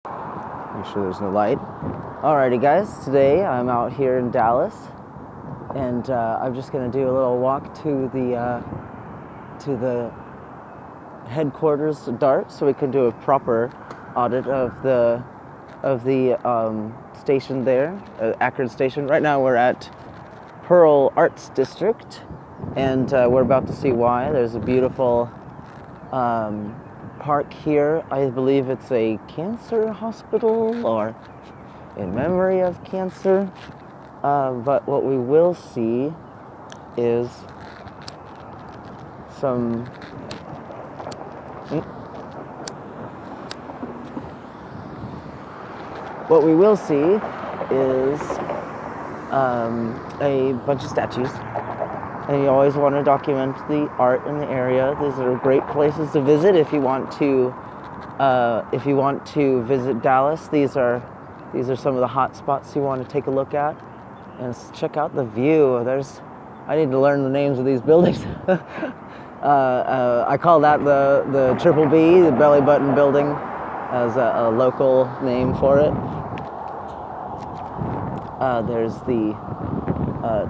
Make sure there's no light. Alrighty guys, today I'm out here in Dallas, and I'm just gonna do a little walk to the headquarters of DART so we can do a proper audit of the station there, Akron station. Right now we're at Pearl Arts District, and we're about to see why. There's a beautiful park here. I believe it's a cancer hospital or in memory of cancer. But what we will see is some what we will see is a bunch of statues. And you always want to document the art in the area. These are great places to visit if you want to visit Dallas. These are some of the hot spots you want to take a look at, and check out the view. I need to learn the names of these buildings. I call that the Triple B, the Belly Button Building, as a local name for it.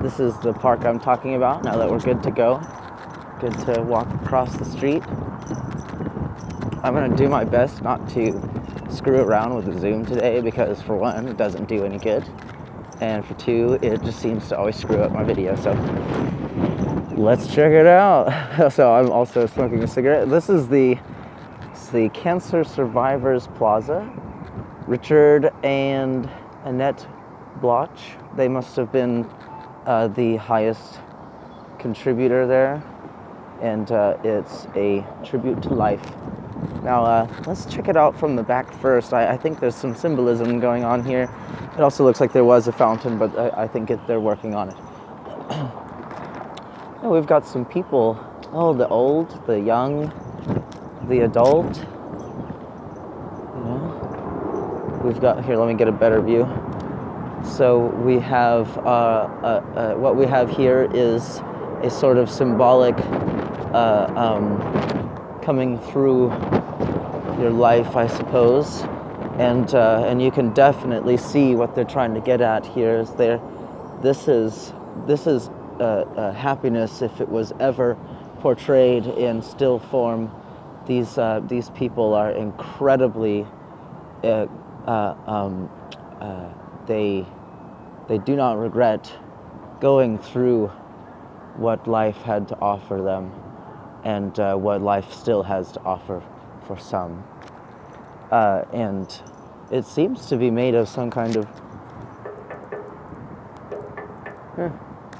This is the park I'm talking about, now that we're good to go. Good to walk across the street. I'm going to do my best not to screw around with the zoom today, because for one, it doesn't do any good. And for two, it just seems to always screw up my video, so let's check it out. So I'm also smoking a cigarette. This is the Cancer Survivors Plaza. Richard and Annette Bloch, they must have been the highest contributor there, and it's a tribute to life. Now let's check it out from the back first. I think there's some symbolism going on here. It also looks like there was a fountain, but I think they're working on it. Yeah, we've got some people. Oh, the old, the young, the adult. You know, we've got here. Let me get a better view. So we have, what we have here is a sort of symbolic coming through your life, I suppose, and you can definitely see what they're trying to get at here. This is happiness if it was ever portrayed in still form. These people are incredibly. They do not regret going through what life had to offer them, and what life still has to offer for some. And it seems to be made of some kind of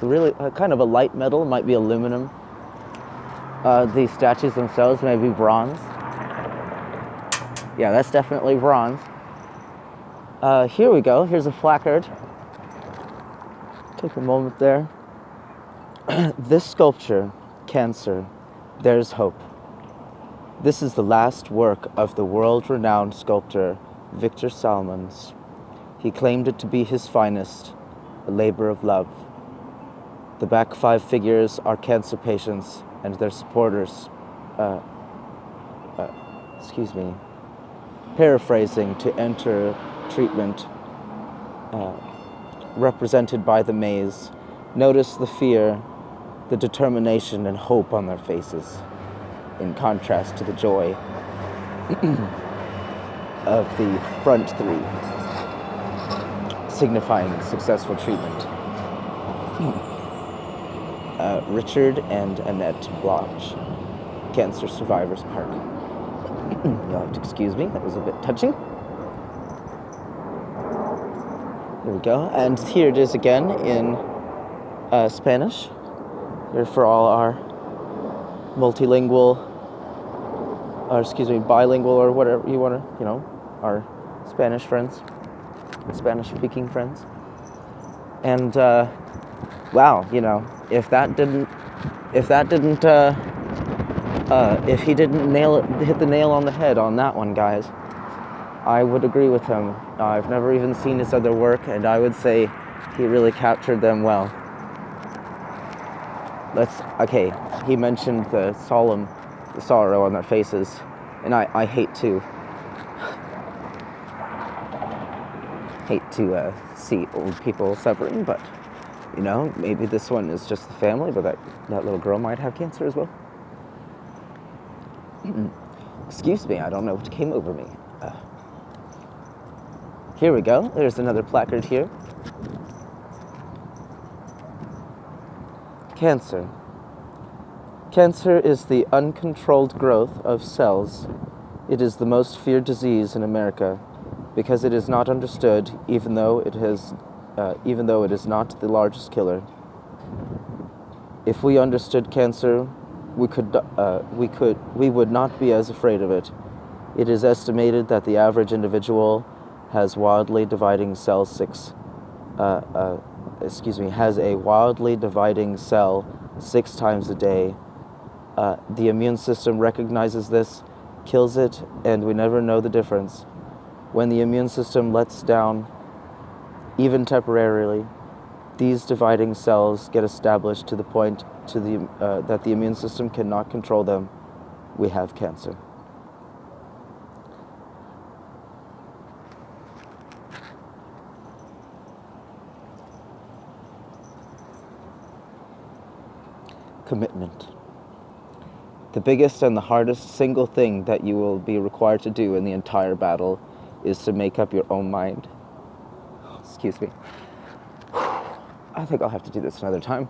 really kind of a light metal. It might be aluminum. These statues themselves may be bronze. Yeah, that's definitely bronze. Here we go. Here's a placard. Take a moment there. This sculpture, Cancer, there's hope. This is the last work of the world-renowned sculptor Victor Salmons. He claimed it to be his finest, a labor of love. The back 5 figures are cancer patients and their supporters. Paraphrasing, to enter treatment, represented by the maze. Notice the fear, the determination and hope on their faces, in contrast to the joy of the front 3, signifying successful treatment. Richard and Annette Bloch, Cancer Survivors Park. You'll have to excuse me, that was a bit touching. There we go, and here it is again in Spanish. Here for all our bilingual, or whatever you want to, our Spanish friends, Spanish-speaking friends. And wow, if he didn't hit the nail on the head on that one, guys, I would agree with him. I've never even seen his other work, and I would say he really captured them well. He mentioned the sorrow on their faces, and I hate to hate to see old people suffering, but you know, maybe this one is just the family, but that little girl might have cancer as well. Excuse me, I don't know what came over me. Here we go. There's another placard here. Cancer. Cancer is the uncontrolled growth of cells. It is the most feared disease in America because it is not understood, even though it is not the largest killer. If we understood cancer, we would not be as afraid of it. It is estimated that the average individual has a wildly dividing cell 6 times a day. The immune system recognizes this, kills it, and we never know the difference. When the immune system lets down, even temporarily, these dividing cells get established to the point that the immune system cannot control them. We have cancer. Commitment. The biggest and the hardest single thing that you will be required to do in the entire battle is to make up your own mind. Excuse me. I think I'll have to do this another time.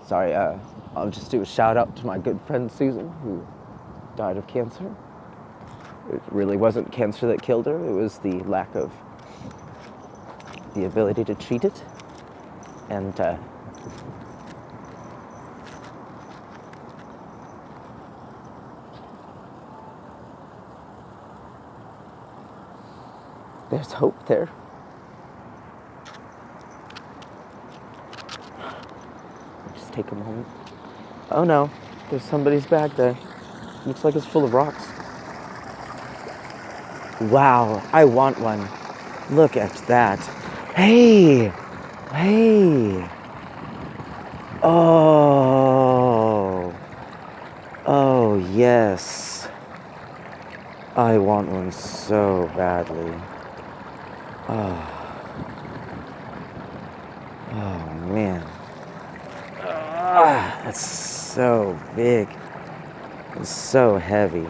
Sorry, I'll just do a shout out to my good friend Susan, who died of cancer. It really wasn't cancer that killed her, it was the lack of the ability to treat it. And there's hope there. Just take a moment. Oh no, there's somebody's bag there. Looks like it's full of rocks. Wow, I want one. Look at that. Hey! Hey! Oh! Oh, yes. I want one so badly. Oh. Oh, man. That's so big. It's so heavy.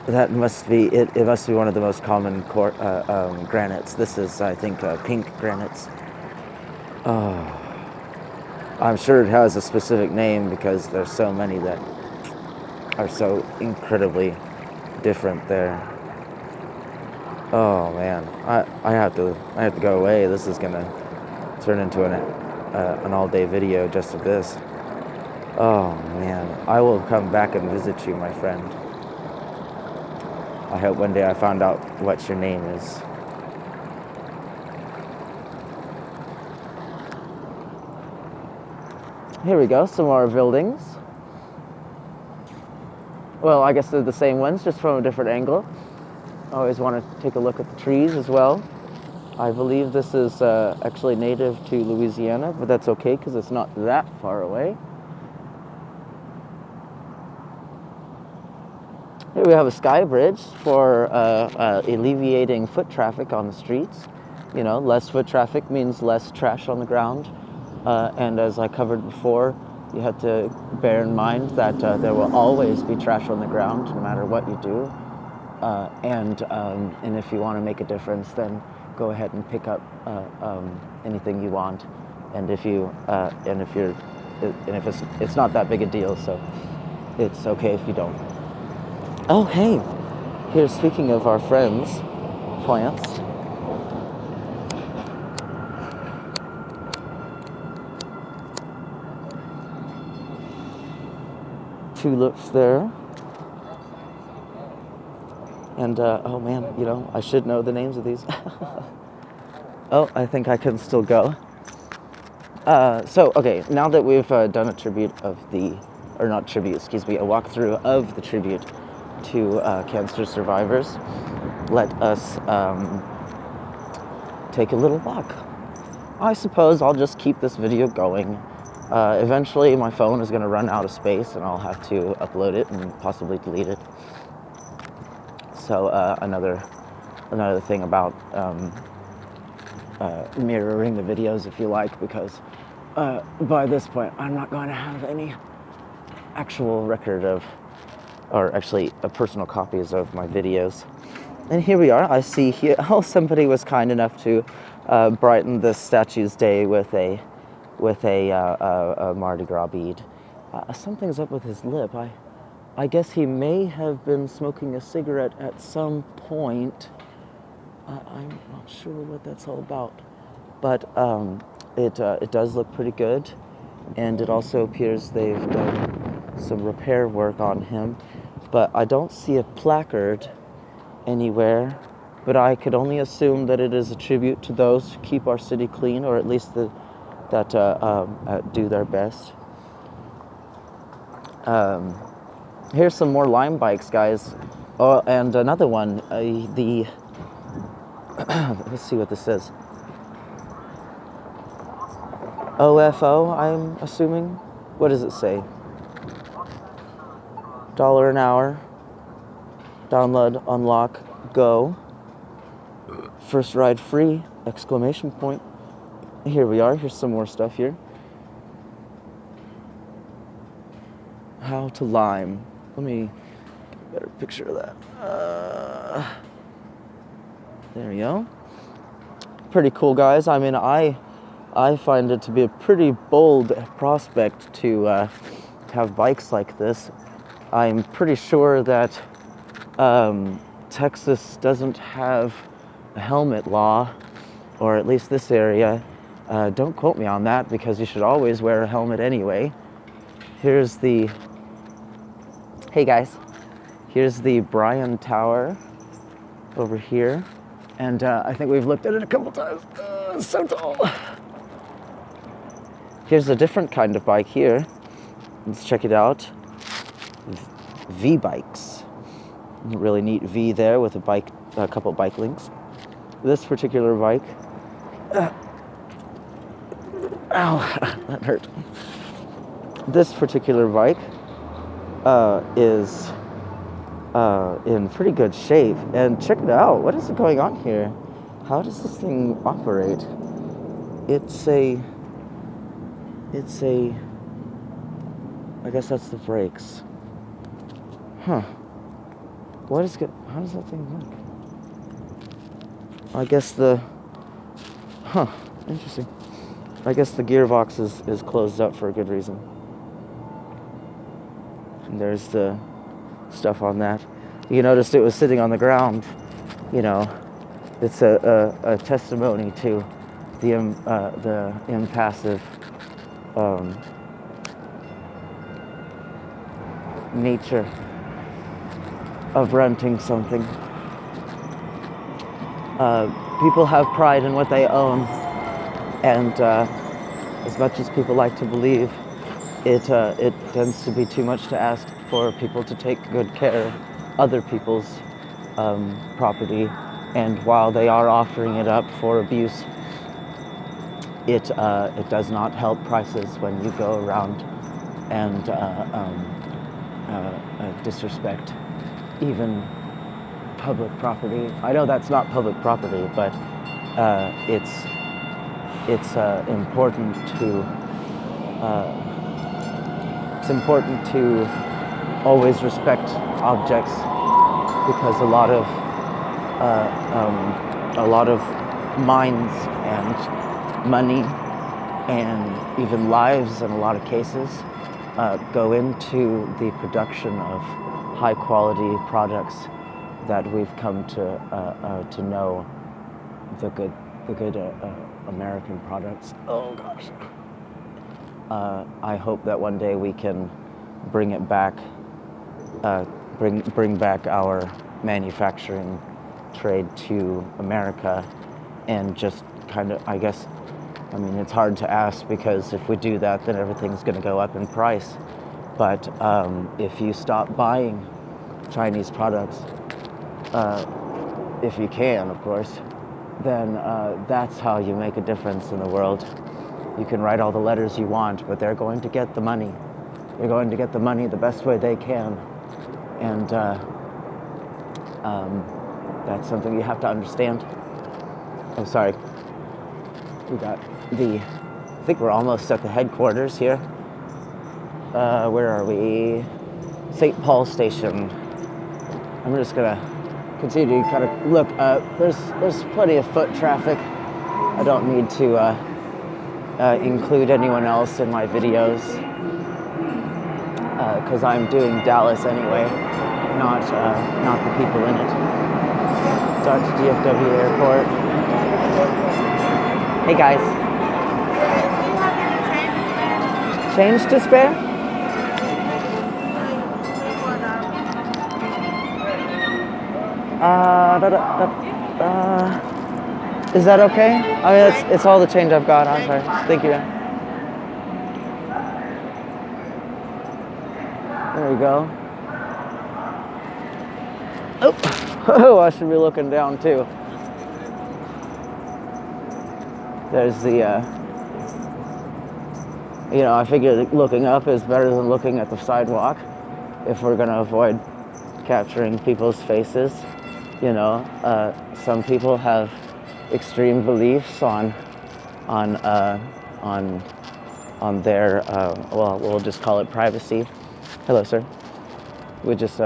That must be it. It must be one of the most common granites. This is, I think, pink granites. Oh, I'm sure it has a specific name because there's so many that are so incredibly different there. Oh man, I have to go away. This is gonna turn into an all-day video just of this. Oh man, I will come back and visit you, my friend. I hope one day I find out what your name is. Here we go, some more buildings. Well, I guess they're the same ones, just from a different angle. I always want to take a look at the trees as well. I believe this is actually native to Louisiana, but that's okay because it's not that far away. Here we have a sky bridge for alleviating foot traffic on the streets. You know, less foot traffic means less trash on the ground. And as I covered before, you have to bear in mind that there will always be trash on the ground, no matter what you do. And if you want to make a difference, then go ahead and pick up anything you want. And if it's not that big a deal, so it's okay if you don't. Oh, hey, here, speaking of our friends, plants. Tulips there. And, oh man, you know, I should know the names of these. Oh, I think I can still go. So, okay, now that we've done a tribute of a walkthrough of the tribute to cancer survivors, let us take a little walk. I suppose I'll just keep this video going. Eventually my phone is going to run out of space and I'll have to upload it and possibly delete it. So another another thing about mirroring the videos, if you like, because by this point I'm not going to have any actual record of, or actually personal copies of my videos. And here we are. I see here, oh, somebody was kind enough to brighten this statue's day with a Mardi Gras bead. Something's up with his lip. I guess he may have been smoking a cigarette at some point. I'm not sure what that's all about, but it does look pretty good, and it also appears they've done some repair work on him. But I don't see a placard anywhere, but I could only assume that it is a tribute to those who keep our city clean, or at least that do their best. Here's some more Lime bikes, guys. Oh, and another one, let's see what this says. OFO, I'm assuming. What does it say? $1 an hour. Download, unlock, go. First ride free, exclamation point. Here we are. Here's some more stuff here. How to Lime. Let me get a better picture of that. There we go. Pretty cool, guys. I mean, I find it to be a pretty bold prospect to have bikes like this. I'm pretty sure that Texas doesn't have a helmet law, or at least this area. Don't quote me on that, because you should always wear a helmet anyway. Here's the, hey guys, here's the Bryan Tower over here. And I think we've looked at it a couple times. It's so tall. Here's a different kind of bike here. Let's check it out. V-bikes. Really neat V there with a couple bike links. This particular bike, ow, that hurt. This particular bike is in pretty good shape. And check it out. What is going on here? How does this thing operate? It's a, I guess that's the brakes. Huh. How does that thing work? I guess interesting. I guess the gearbox is closed up for a good reason. And there's the stuff on that. You noticed it was sitting on the ground. You know, it's a testimony to the impassive nature of renting something. People have pride in what they own, and as much as people like to believe, it tends to be too much to ask for people to take good care of other people's property. And while they are offering it up for abuse, it does not help prices when you go around and disrespect even public property. I know that's not public property, but it's important to always respect objects, because a lot of minds and money and even lives in a lot of cases go into the production of high quality products that we've come to know, the good American products. Oh gosh. I hope that one day we can bring it back, bring back our manufacturing trade to America, and just kind of, I guess, I mean, it's hard to ask, because if we do that, then everything's going to go up in price. But if you stop buying Chinese products, if you can, of course, then that's how you make a difference in the world. You can write all the letters you want, but they're going to get the money. They're going to get the money the best way they can. And That's something you have to understand. I'm sorry. We got I think we're almost at the headquarters here. Where are we? St. Paul Station. I'm just gonna continue to kind of look up. There's plenty of foot traffic. I don't need to include anyone else in my videos because I'm doing Dallas anyway, not the people in it. Start to DFW Airport. Hey guys. Do you have any Change to spare? Is that okay? I mean, it's all the change I've got. I'm sorry. Thank you. There we go. Oh, I should be looking down too. There's the, I figure looking up is better than looking at the sidewalk if we're gonna avoid capturing people's faces. Some people have extreme beliefs on their we'll just call it privacy. Hello, sir. We'll just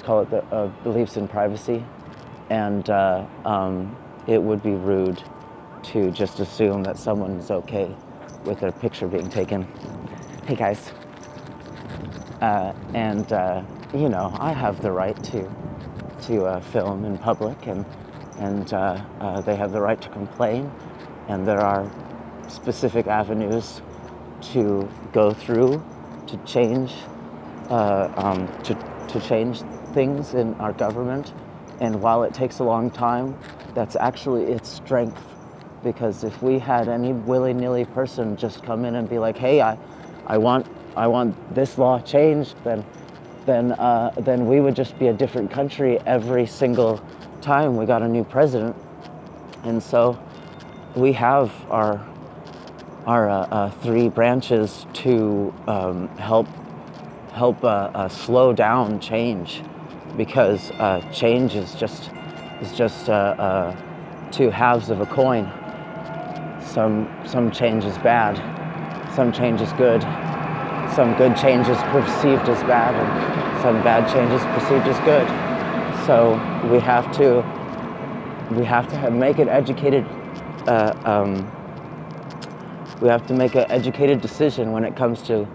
call it the beliefs in privacy, and it would be rude to just assume that someone's okay with their picture being taken. Hey guys, I have the right to film in public, and they have the right to complain, and there are specific avenues to go through to change to change things in our government. And while it takes a long time, that's actually its strength, because if we had any willy-nilly person just come in and be like, hey, I want this law changed, then we would just be a different country every single time we got a new president. And so we have our three branches to help slow down change, because change is just two halves of a coin. Some change is bad, some change is good. Some good change is perceived as bad, and some bad change is perceived as good. So we have to make an educated decision when it comes to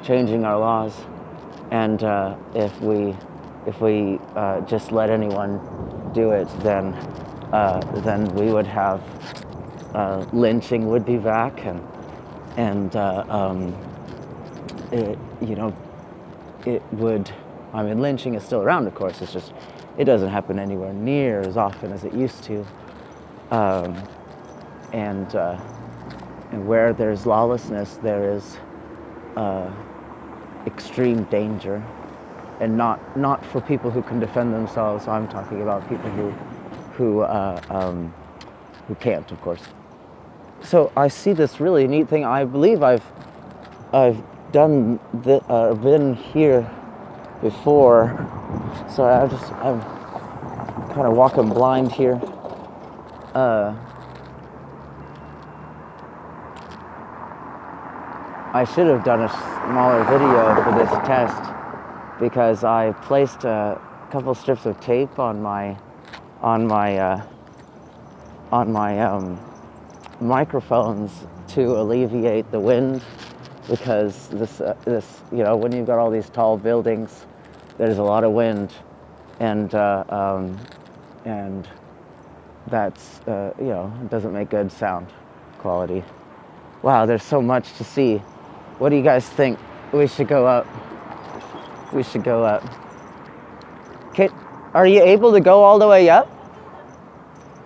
changing our laws. And if we just let anyone do it, then we would have lynching would be back, and it would. I mean, lynching is still around, of course. It's just it doesn't happen anywhere near as often as it used to. And where there's lawlessness, there is extreme danger, and not for people who can defend themselves. I'm talking about people who can't, of course. So I see this really neat thing. I believe I've been here before. Sorry, I'm kind of walking blind here. I should have done a smaller video for this test, because I placed a couple strips of tape on my microphones to alleviate the wind, because this when you've got all these tall buildings, there's a lot of wind, and that's doesn't make good sound quality. Wow, there's so much to see. What do you guys think? We should go up. We should go up. Okay, are you able to go all the way up?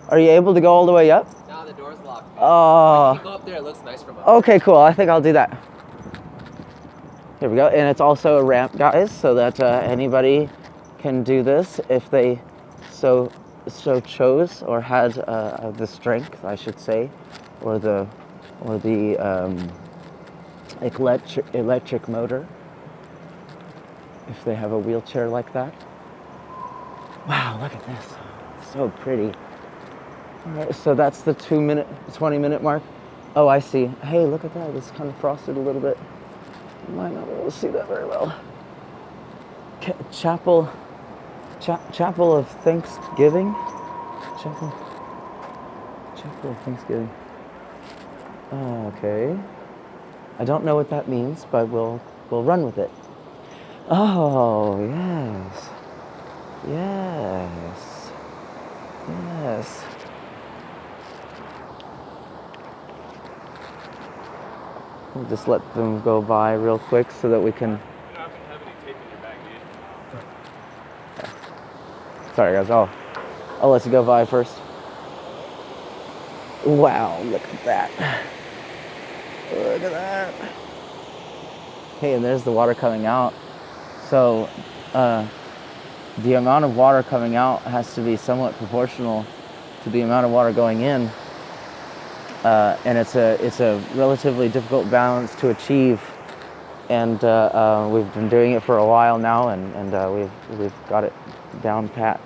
Are you able to go all the way up? No, the door's locked. Oh. If you go up there, it looks nice from up. Okay, cool. I think I'll do that. Here we go. And it's also a ramp, guys, so that anybody can do this if they so chose, or had the strength, I should say, or the electric motor, if they have a wheelchair like that. Wow, look at this. so pretty. All right, so that's the 20-minute mark. Oh, I see. Hey, look at that. It's kind of frosted a little bit. You might not be able to see that very well. Chapel of Thanksgiving. Chapel of Thanksgiving. Okay. I don't know what that means, but we'll run with it. Oh, yes. Yes. Yes. We'll just let them go by real quick so that we can... You're not going to have any tape in your bag, dude. Sorry, guys. I'll let you go by first. Wow, look at that. Look at that. Hey, and there's the water coming out. So, the amount of water coming out has to be somewhat proportional to the amount of water going in. And it's a relatively difficult balance to achieve. And we've been doing it for a while now, and we've got it down pat.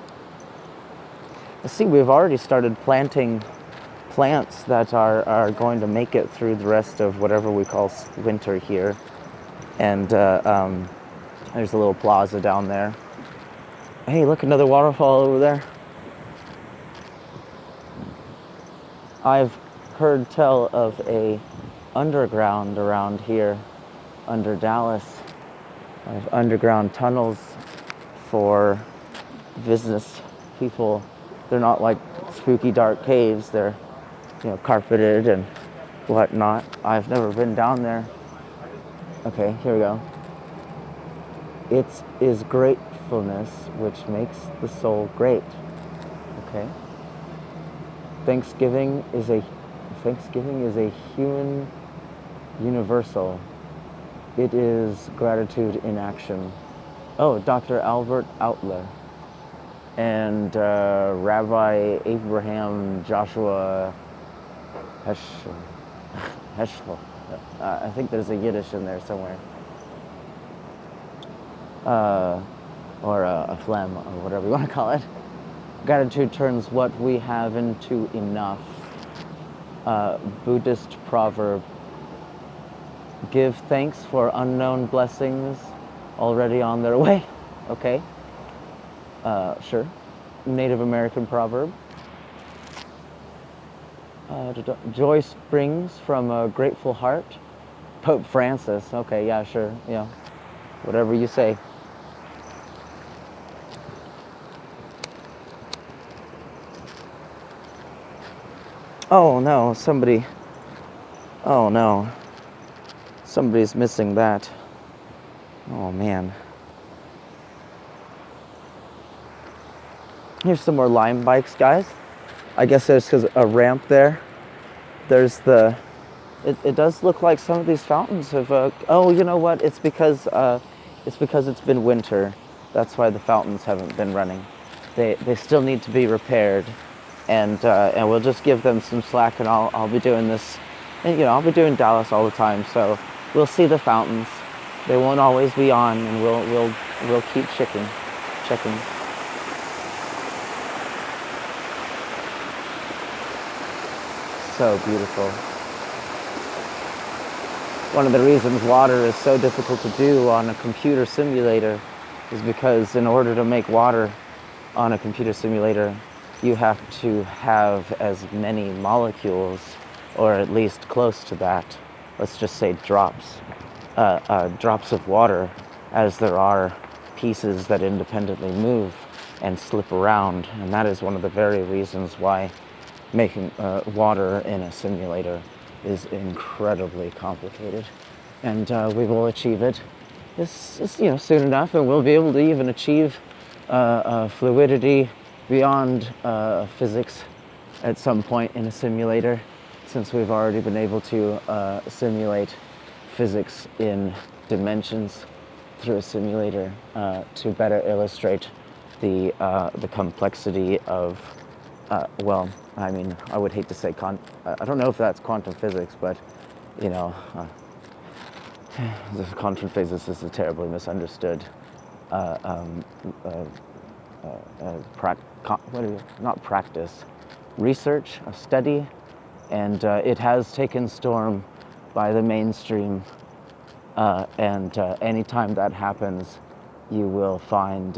See, we've already started planting plants that are going to make it through the rest of whatever we call winter here. And there's a little plaza down there. Hey, look, another waterfall over there. I've heard tell of a underground around here under Dallas, of underground tunnels for business people. They're not like spooky dark caves. They're, carpeted and whatnot. I've never been down there. Okay, here we go. It is gratefulness which makes the soul great. Okay. Thanksgiving is a human universal. It is gratitude in action. Oh, Dr. Albert Outler and Rabbi Abraham Joshua Heschel. I think there's a Yiddish in there somewhere. Or a phlegm, or whatever you want to call it. Gratitude turns what we have into enough. Buddhist proverb. Give thanks for unknown blessings already on their way. Okay. Sure. Native American proverb. Joy springs from a grateful heart. Pope Francis. Okay, yeah, sure. Whatever you say. Oh no, somebody's missing that. Oh man. Here's some more Lime bikes, guys. I guess there's a ramp there. There's it does look like some of these fountains have, oh, you know what? It's because it's been winter. That's why the fountains haven't been running. They still need to be repaired. And we'll just give them some slack, and I'll be doing this, and I'll be doing Dallas all the time, so we'll see the fountains. They won't always be on, and we'll keep checking. So beautiful. One of the reasons water is so difficult to do on a computer simulator is because in order to make water on a computer simulator, you have to have as many molecules, or at least close to that, let's just say drops of water, as there are pieces that independently move and slip around. And that is one of the very reasons why making water in a simulator is incredibly complicated. And we will achieve it soon enough, and we'll be able to even achieve fluidity beyond physics at some point in a simulator, since we've already been able to simulate physics in dimensions through a simulator to better illustrate the complexity of, I would hate to say I don't know if that's quantum physics, but the quantum physics is a terribly misunderstood not practice, research, a study, and it has taken storm by the mainstream. And anytime that happens, you will find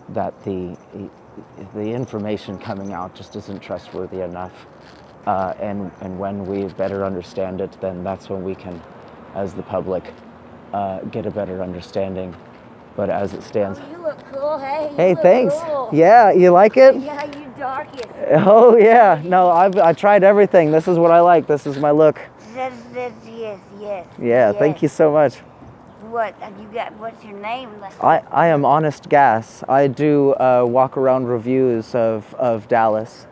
that the information coming out just isn't trustworthy enough. And when we better understand it, then that's when we can, as the public, get a better understanding. But as it stands, Oh, you look cool. Hey. You hey, look thanks. Cool. Yeah, you like it? Yeah, you darkest. Oh yeah. No, I tried everything. This is what I like. This is my look. Yes. Yeah. Yes. Thank you so much. What have you got? What's your name? I am Honest Gas. I do walk around reviews of Dallas,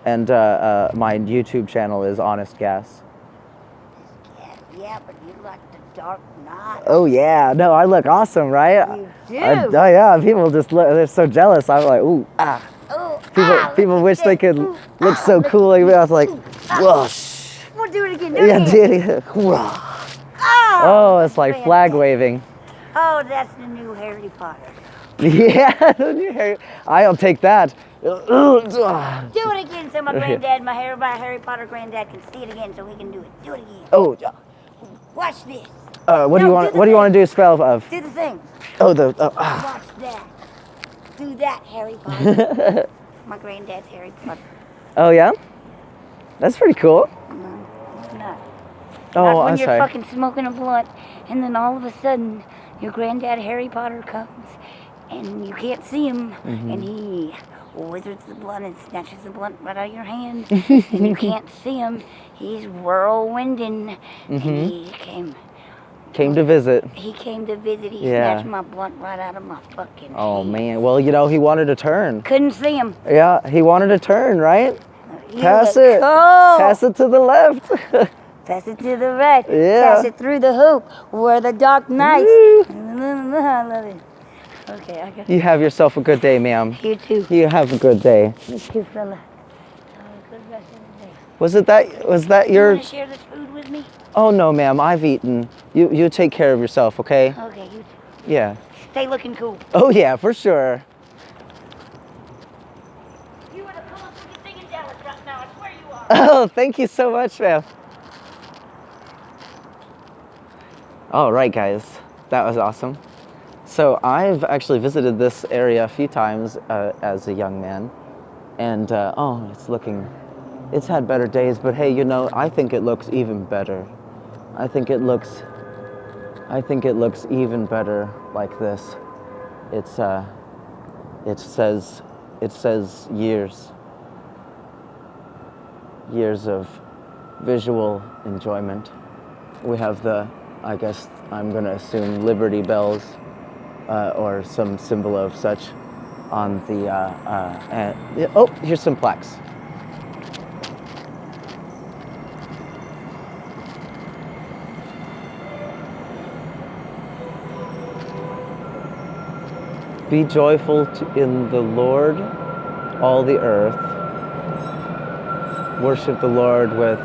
and my YouTube channel is Honest Gas. Yeah, but you like the Dark Knight. Oh yeah, no, I look awesome, right? You do. Oh yeah, people just they're so jealous. I'm like, ooh, ah. Ooh, People wish they could look so cool like me. I was like, whoosh. We'll do it again. Do it Yeah, again. dude. Oh, It's like flag waving. Oh, that's the new Harry Potter. Yeah, the new Harry. I'll take that. Do it again so my granddad, my Harry Potter granddad can see it again so he can do it. Do it again. Oh, Watch this. what do you want? What do you want to do? Spell of? Do the thing. Oh, the. Watch that. Do that, Harry Potter. My granddad's Harry Potter. Oh yeah, that's pretty cool. No, it's not. Oh, Not when I'm you're sorry. fucking smoking a blunt, and then all of a sudden, your granddad Harry Potter comes, and you can't see him, and he withers the blunt and snatches the blunt right out of your hand, and you can't see him. He's whirlwinding, and he Came to visit. He came to visit. He Yeah. snatched my blunt right out of my fucking Oh hand. man. Well, you know, he wanted to turn. Couldn't see him. Yeah, he wanted to turn, right? You Pass look it. Cool. Pass it to the left. Pass it to the right. Yeah. Pass it through the hoop where the Dark Knights. Woo. I love it. Okay, I got You have yourself a good day, ma'am. you too. You have a good day. You too, fella. Have a good rest of the day. Was that You your? want to share this food with me? Oh no, ma'am. I've eaten. You take care of yourself, okay? Okay, you too. Yeah. Stay looking cool. Oh yeah, for sure. You are the coolest looking thing in Dallas right now. I swear you are. Oh, thank you so much, ma'am. All right, guys. That was awesome. So I've actually visited this area a few times as a young man, and it's had better days. But hey, you know, I think it looks even better. I think it looks even better like this. It says years of visual enjoyment. We have I guess I'm gonna assume Liberty Bells, or some symbol of such on the, oh, here's some plaques. Be joyful in the Lord, all the earth. Worship the Lord with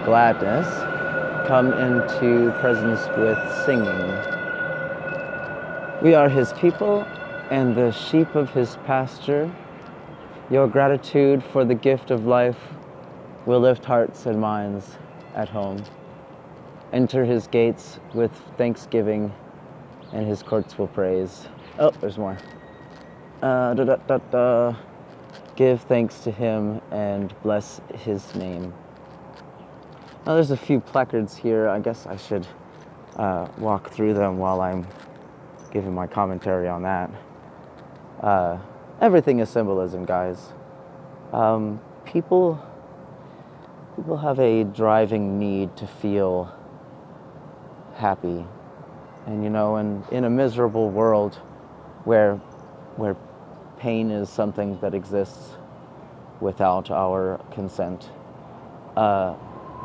gladness. Come into presence with singing. We are his people and the sheep of his pasture. Your gratitude for the gift of life will lift hearts and minds at home. Enter his gates with thanksgiving and his courts will praise. Oh, there's more. Give thanks to him and bless his name. Now there's a few placards here. I guess I should walk through them while I'm giving my commentary on that. Everything is symbolism, guys. People have a driving need to feel happy. And you know, in a miserable world where pain is something that exists without our consent,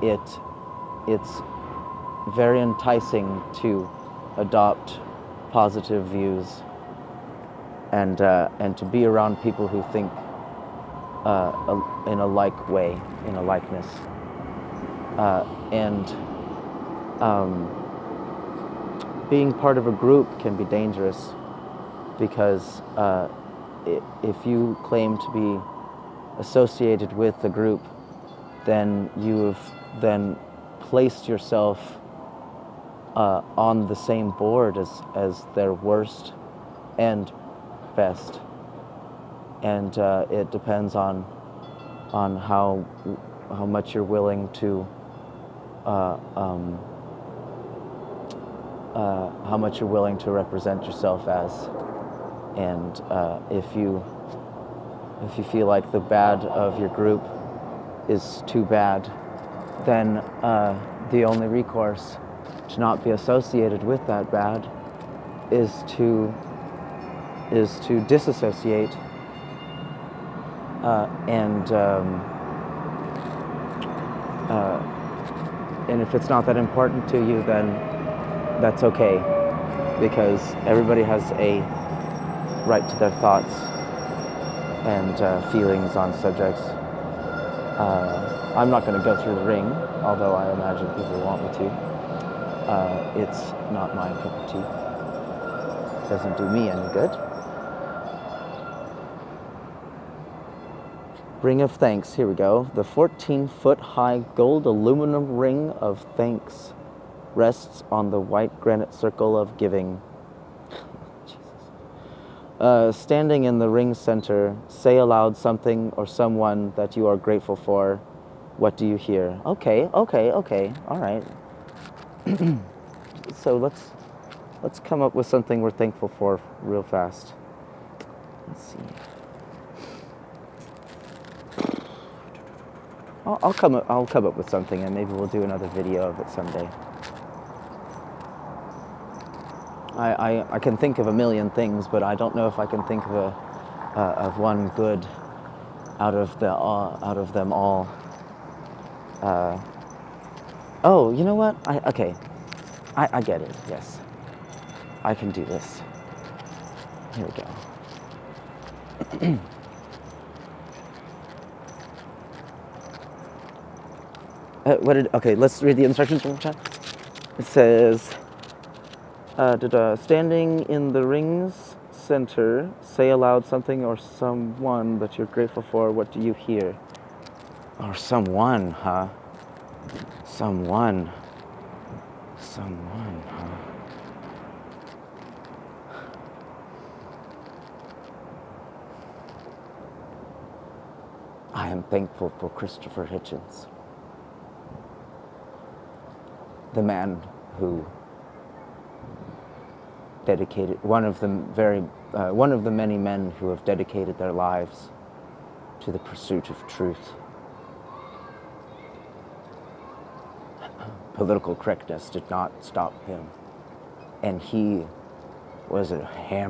it's very enticing to adopt positive views and to be around people who think in a like way, in a likeness, being part of a group can be dangerous because if you claim to be associated with the group, then you have then placed yourself on the same board as their worst and best, and it depends on how much you're willing to how much you're willing to represent yourself as, and if you feel like the bad of your group is too bad, then the only recourse to not be associated with that bad is to disassociate, and if it's not that important to you, then that's okay, because everybody has a right to their thoughts and feelings on subjects. I'm not going to go through the ring, although I imagine people want me to. It's not my cup of tea. Doesn't do me any good. Ring of Thanks, here we go. The 14-foot-high gold aluminum ring of thanks rests on the white granite circle of giving. Jesus. Standing in the ring center, say aloud something or someone that you are grateful for. What do you hear? Okay, all right. So let's come up with something we're thankful for real fast. Let's see. I'll come up with something, and maybe we'll do another video of it someday. I can think of a million things, but I don't know if I can think of one good out of them all. Oh, you know what? I get it. Yes, I can do this. Here we go. Okay, let's read the instructions from the chat. It says, standing in the ring's center, say aloud something or someone that you're grateful for. What do you hear? Or someone, huh? Someone, huh? I am thankful for Christopher Hitchens, the man who dedicated, one of the many men who have dedicated their lives to the pursuit of truth. Political correctness did not stop him, and he was a hammer.